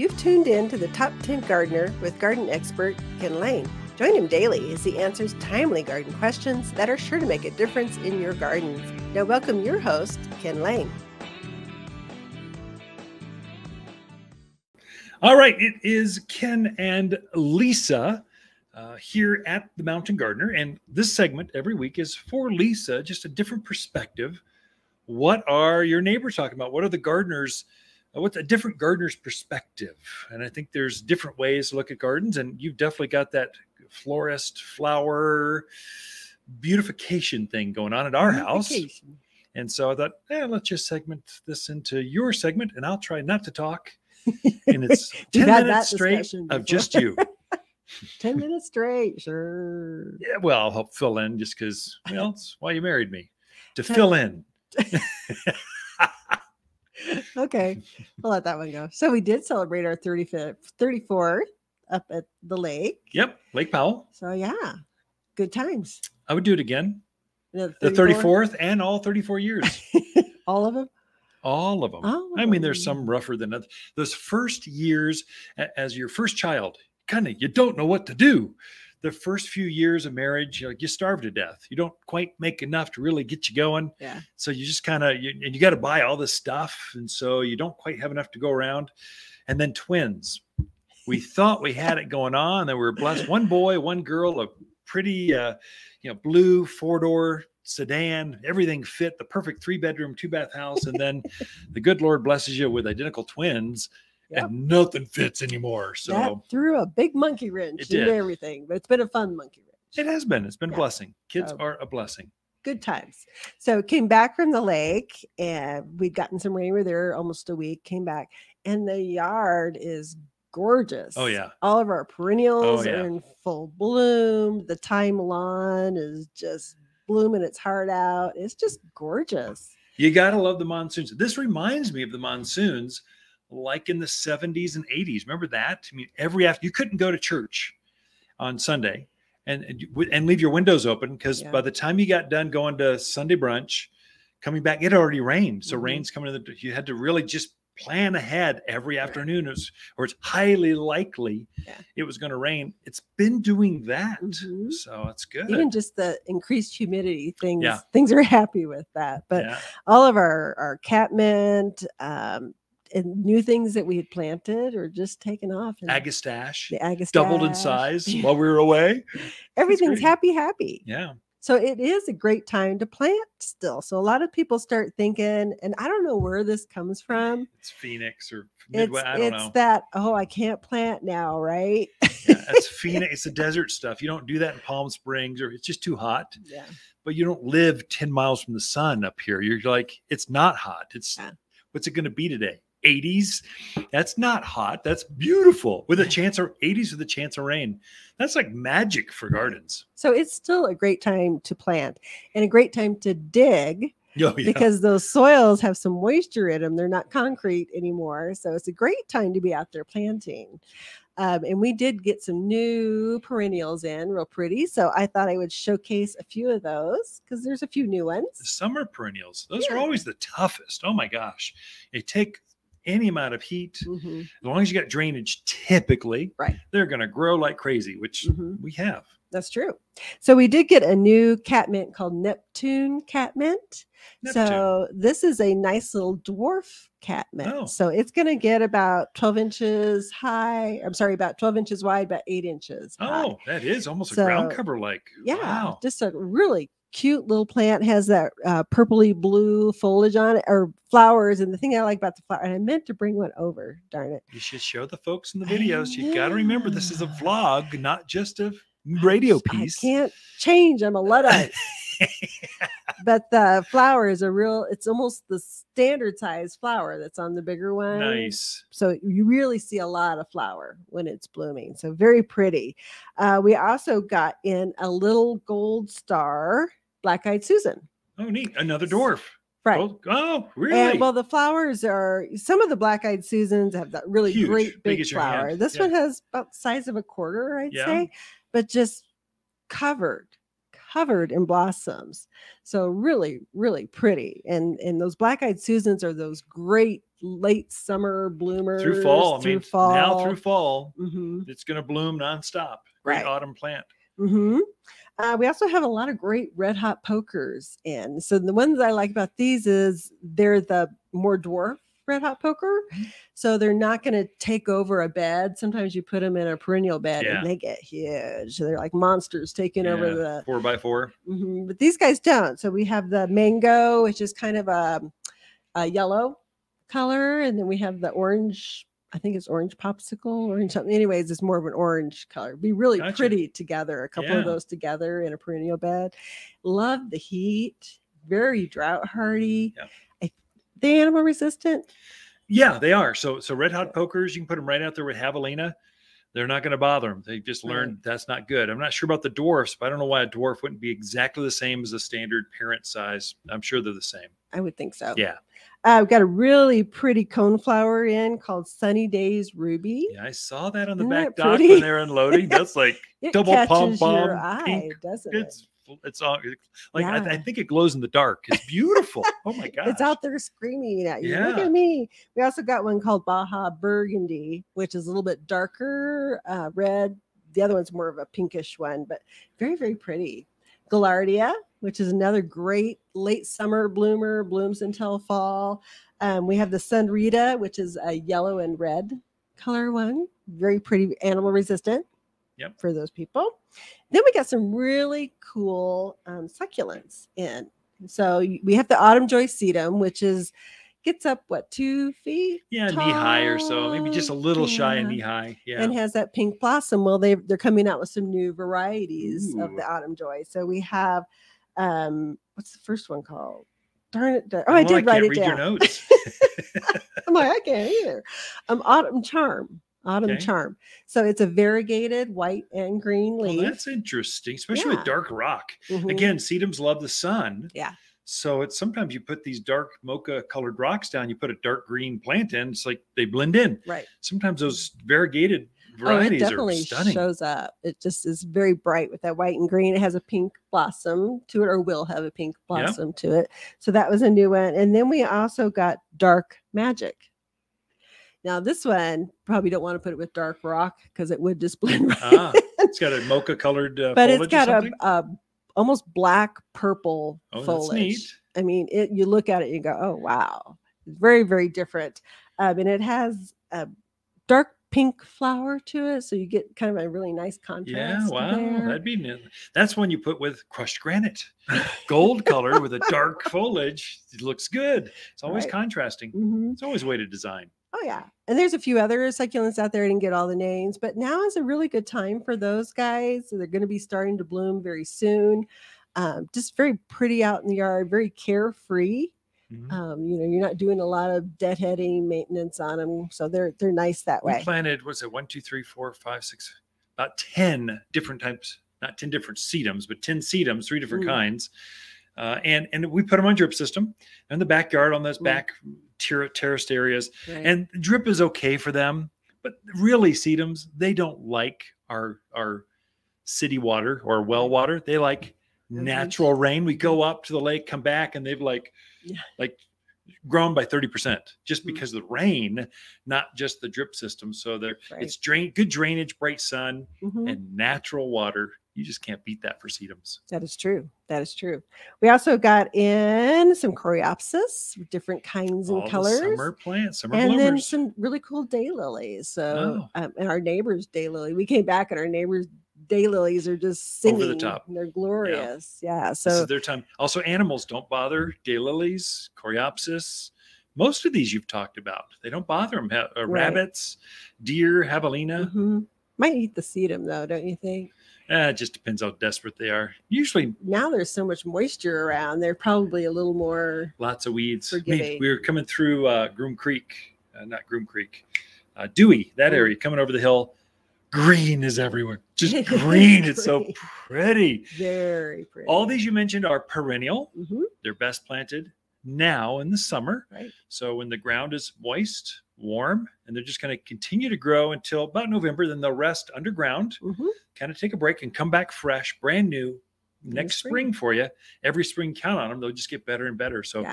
You've tuned in to the Top 10 Gardener with garden expert Ken Lain. Join him daily as he answers timely garden questions that are sure to make a difference in your gardens. Now welcome your host, Ken Lain. All right, it is Ken and Lisa here at the Mountain Gardener, and this segment every week is for Lisa, just a different perspective. What are your neighbors talking about? What are the gardeners? What's a different gardener's perspective? And I think there's different ways to look at gardens, and you've definitely got that florist, flower, beautification thing going on at our house. And so I thought, let's just segment this into your segment, and I'll try not to talk. And it's 10 minutes straight of just you. 10 minutes straight, sure. Yeah, well, I'll help fill in just because, well, it's why you married me, to fill in. Okay, we'll let that one go. So we did celebrate our 34th up at the lake. Yep, Lake Powell. So yeah, good times. I would do it again. The 34th and all 34 years. All of them? All of them. I mean, there's some rougher than others. Those first years as your first child, you don't know what to do. The first few years of marriage, you starve to death. You don't quite make enough to really get you going. Yeah. So you just and you got to buy all this stuff. And so you don't quite have enough to go around. And then twins. We thought we had it going on. That we were blessed. One boy, one girl, a pretty, blue 4-door sedan. Everything fit, the perfect 3-bedroom, 2-bath house. And then the good Lord blesses you with identical twins. Yep. And nothing fits anymore. So that threw a big monkey wrench into everything, but it's been a fun monkey wrench. It has been. It's been a blessing. Kids are a blessing. Good times. So came back from the lake, and we'd gotten some rain. We were there almost a week. Came back, and the yard is gorgeous. Oh yeah. All of our perennials are in full bloom. The thyme lawn is just blooming its heart out. It's just gorgeous. You gotta love the monsoons. This reminds me of the monsoons. Like in the 70s and 80s. Remember that? I mean, every after you couldn't go to church on Sunday and leave your windows open because by the time you got done going to Sunday brunch, coming back, it already rained. So rain's coming in. You had to really just plan ahead every afternoon, or it's highly likely it was going to rain. It's been doing that. So it's good. Even just the increased humidity things, things are happy with that. But all of our catmint, and new things that we had planted or just taken off. Agastache. The agastache doubled in size while we were away. Everything's happy. Yeah. So it is a great time to plant still. So a lot of people start thinking, and I don't know where this comes from. It's Phoenix or Midwest. I don't know. It's that, I can't plant now, right? It's Phoenix. It's the desert stuff. You don't do that in Palm Springs, or it's just too hot. Yeah. But you don't live 10 miles from the sun up here. You're like, it's not hot. What's it going to be today? 80s. That's not hot. That's beautiful with a chance of 80s with a chance of rain. That's like magic for gardens. So it's still a great time to plant and a great time to dig because those soils have some moisture in them. They're not concrete anymore. So it's a great time to be out there planting. And we did get some new perennials in, real pretty. So I thought I would showcase a few of those because there's a few new ones. The summer perennials. Those are always the toughest. Oh my gosh. They take any amount of heat, as long as you got drainage, typically, they're going to grow like crazy, which we have. That's true. So we did get a new catmint called Neptune Catmint. So this is a nice little dwarf catmint. So it's going to get about 12 inches high. I'm sorry, about 12 inches wide, about 8 inches high. Oh, that is almost a ground cover like. Yeah, wow. Just a really cute little plant. Has that purpley blue foliage on it, or flowers. And the thing I like about the flower, and I meant to bring one over, darn it. You should show the folks in the videos. You got to remember, this is a vlog, not just a radio piece. I can't change. I'm a Luddite. But the flower is it's almost the standard size flower that's on the bigger one. Nice. So you really see a lot of flower when it's blooming. So very pretty. We also got in a little gold star black-eyed Susan. Oh, neat. Another dwarf. Right. Oh, really? And well, the flowers are, some of the black-eyed Susans have that really great big flower. This one has about the size of a quarter, I'd say, but just covered covered in blossoms. So really, really pretty. And those black-eyed Susans are those great late summer bloomers through fall. Now through fall, mm-hmm. it's going to bloom nonstop. Great autumn plant. Mm-hmm. We also have a lot of great red hot pokers. And so the ones I like about these is they're the more dwarf red hot poker. So they're not going to take over a bed. Sometimes you put them in a perennial bed and they get huge. So they're like monsters taking over the 4x4. Mm-hmm. But these guys don't. So we have the mango, which is kind of a yellow color. And then we have the orange, I think it's orange popsicle, orange something. Anyways, it's more of an orange color. Be really pretty together. A couple of those together in a perennial bed. Love the heat. Very drought hardy. Yeah. They animal resistant? Yeah, they are. So red hot pokers, you can put them right out there with javelina. They're not going to bother them. They just learned that's not good. I'm not sure about the dwarfs, but I don't know why a dwarf wouldn't be exactly the same as a standard parent size. I'm sure they're the same. I would think so. Yeah. We've got a really pretty coneflower in called Sunny Days Ruby. Yeah, I saw that on the back dock when they're unloading. That's like double pom-pom pink. Doesn't it? It's all like I think it glows in the dark. It's beautiful. Oh my god! It's out there screaming at you. Yeah. Look at me. We also got one called Baja Burgundy, which is a little bit darker red. The other one's more of a pinkish one, but very, very pretty. Gaillardia, which is another great late summer bloomer, blooms until fall. We have the Sun Rita, which is a yellow and red color one. Very pretty, animal resistant. Yep. For those people. Then we got some really cool succulents in. So we have the Autumn Joy sedum, which gets up 2 feet? Yeah, knee high or so, maybe just a little shy of knee high. Yeah, and has that pink blossom. Well, they're coming out with some new varieties of the Autumn Joy. So we have what's the first one called? Darn it! I did write it down. Your notes. I'm like, I can't either. Autumn Charm. Charm. So it's a variegated white and green leaf. Oh, that's interesting, especially with dark rock. Again, sedums love the sun. Yeah. So it's sometimes you put these dark mocha colored rocks down, you put a dark green plant in, it's like they blend in. Right. Sometimes those variegated varieties are stunning. Shows up. It just is very bright with that white and green. It has a pink blossom to it, or will have a pink blossom to it. So that was a new one. And then we also got Dark Magic. Now, this one, probably don't want to put it with dark rock because it would just blend right in. It's got a mocha colored but foliage. It's got a almost black purple foliage. That's neat. I mean, you look at it and you go, oh, wow. It's very, very different. And it has a dark pink flower to it. So you get kind of a really nice contrast. Yeah, wow. That'd be neat. That's one you put with crushed granite. Gold color with a dark foliage. It looks good. It's always contrasting. It's always a way to design. Oh, yeah. And there's a few other succulents out there. I didn't get all the names, but now is a really good time for those guys. So they're going to be starting to bloom very soon. Just very pretty out in the yard, very carefree. You're not doing a lot of deadheading maintenance on them. So they're nice that way. We planted, about 10 different types, not 10 different sedums, but 10 sedums, 3 different kinds. And we put them on drip system in the backyard on those back terraced areas. Right. And drip is okay for them, but really sedums, they don't like our city water or well water. They like natural rain. We go up to the lake, come back, and they've like grown by 30% just because of the rain, not just the drip system. So it's good drainage, bright sun, and natural water. You just can't beat that for sedums. That is true. That is true. We also got in some coreopsis, different kinds and colors. Summer plants, summer bloomers. And then some really cool daylilies. So, and our neighbor's daylily. We came back and our neighbor's daylilies are just singing. Over the top. They're glorious. Yeah. So this is their time. Also, animals don't bother daylilies, coreopsis. Most of these you've talked about, they don't bother them. Rabbits, deer, javelina. Might eat the sedum though, don't you think? It just depends how desperate they are. Usually, now there's so much moisture around. They're probably a little more. Lots of weeds. We were coming through Groom Creek, not Groom Creek, Dewey, that area, coming over the hill. Green is everywhere. Just green. It's so pretty. Very pretty. All these you mentioned are perennial. They're best planted now in the summer. Right. So when the ground is moist, warm, and they're just going to continue to grow until about November. Then they'll rest underground, kind of take a break and come back fresh, brand new next spring for you. Every spring, count on them. They'll just get better and better. So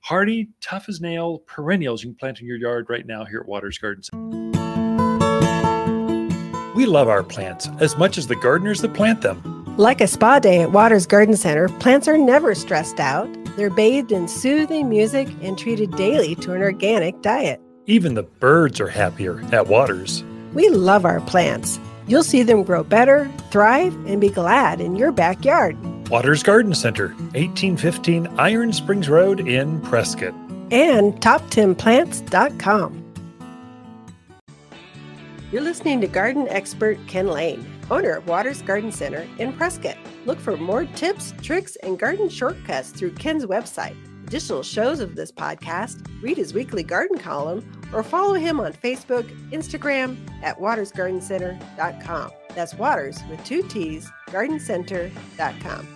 hardy, tough as nail perennials you can plant in your yard right now here at Waters Garden Center. We love our plants as much as the gardeners that plant them. Like a spa day at Waters Garden Center, plants are never stressed out. They're bathed in soothing music and treated daily to an organic diet. Even the birds are happier at Waters. We love our plants. You'll see them grow better, thrive, and be glad in your backyard. Waters Garden Center, 1815 Iron Springs Road in Prescott. And top10plants.com. You're listening to garden expert Ken Lain, owner of Waters Garden Center in Prescott. Look for more tips, tricks, and garden shortcuts through Ken's website. Additional shows of this podcast, read his weekly garden column, or follow him on Facebook, Instagram at watersgardencenter.com. That's Waters with 2 T's, gardencenter.com.